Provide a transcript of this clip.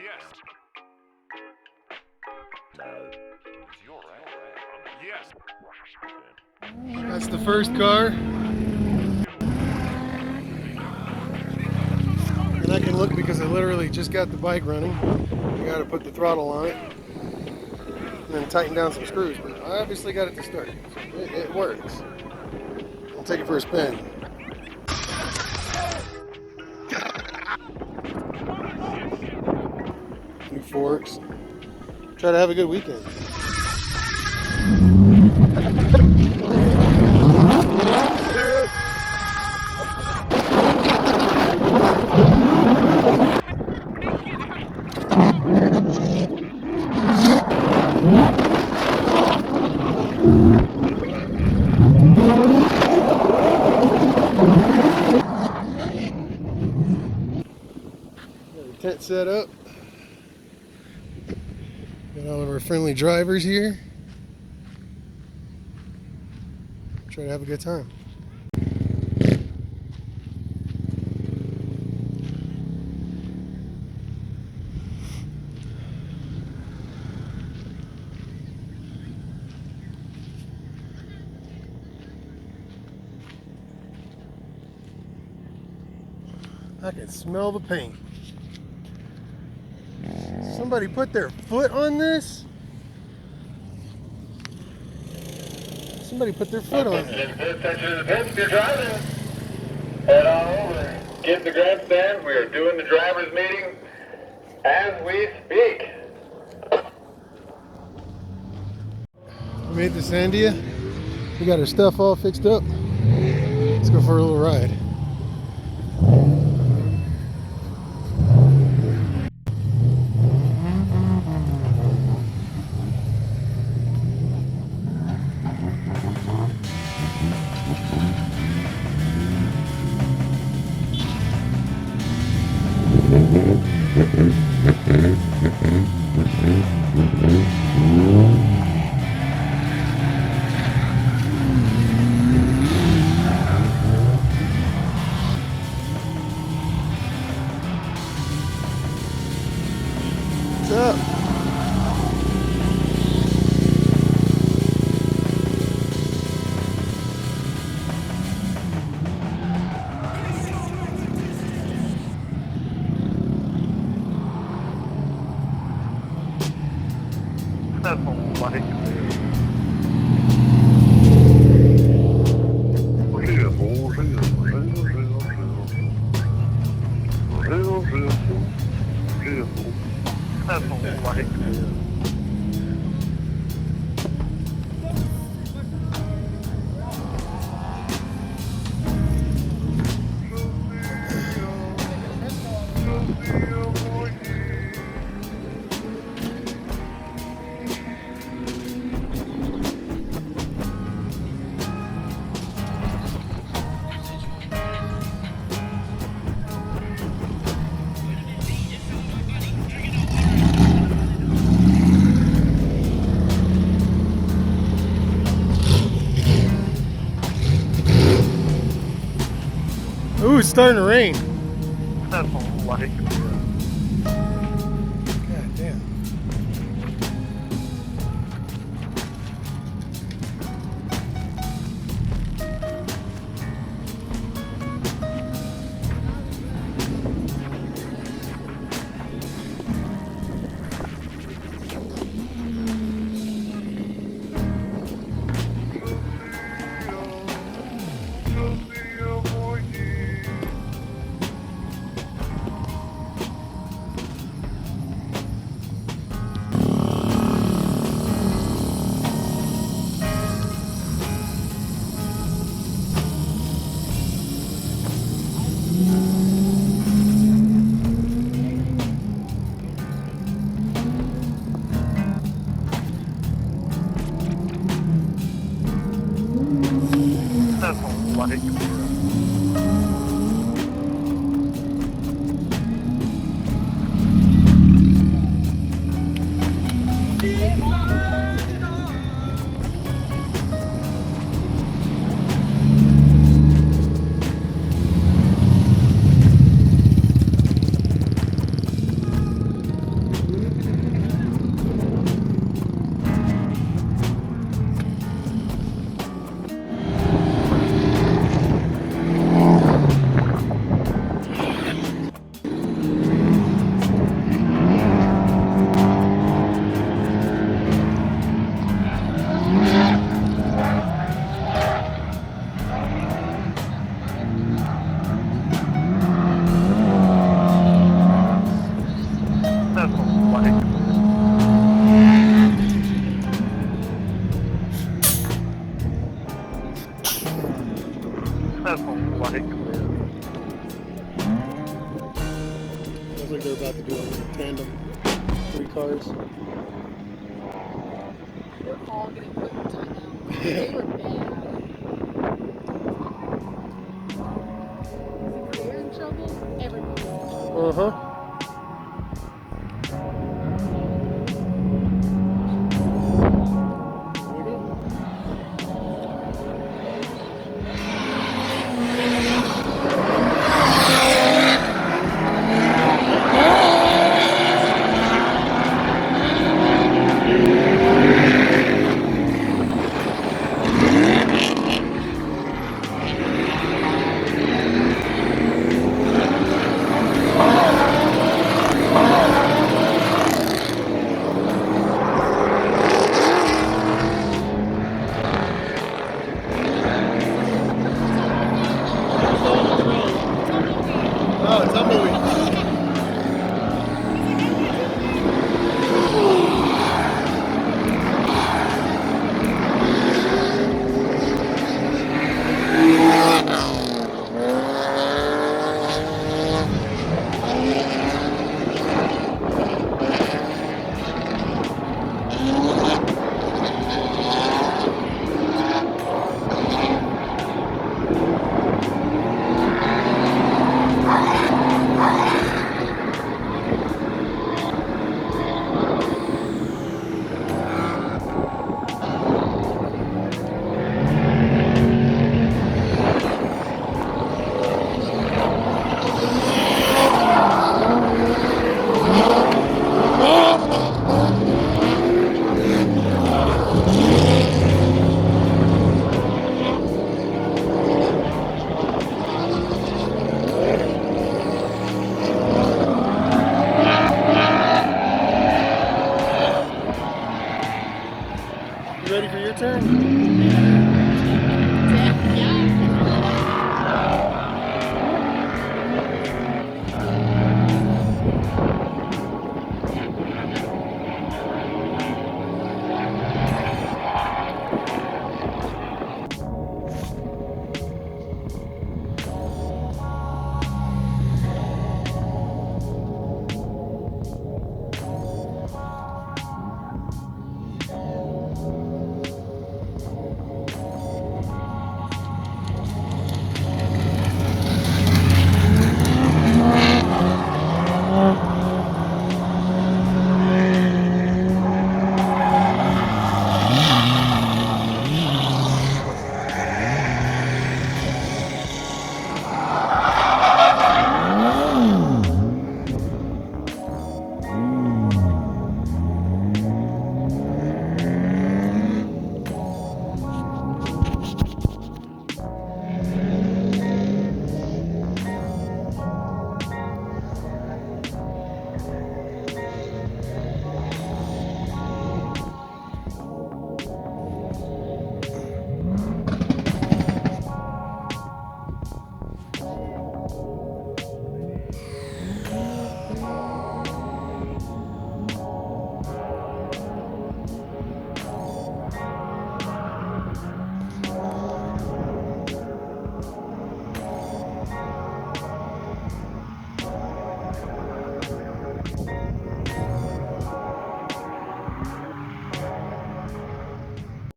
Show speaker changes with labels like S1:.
S1: Yes. No. Is you alright? Yes.
S2: That's the first car. And I can look because I literally just got the bike running. I gotta put the throttle on it and then tighten down some screws. But I obviously got it to start. So it works. I'll take it for a spin. New forks. Try to have a good weekend. Tent set up. Got all of our friendly drivers here. Try to have a good time. I can smell the paint. Somebody put their foot on this? Somebody put their foot on it.
S3: Attention to the pits, if you're driving, head on over. Get in the grandstand. We are doing the driver's meeting as we speak.
S2: We made the Sandia. We got our stuff all fixed up. Let's go for a little ride. What's up? Ooh, it's starting to rain. God damn. Sounds like they're about to do a tandem. 3 cars.
S4: They're all getting put in timeout. They were bad. If they're in trouble, everybody's in trouble.
S2: Uh-huh. Oh, tumbleweed.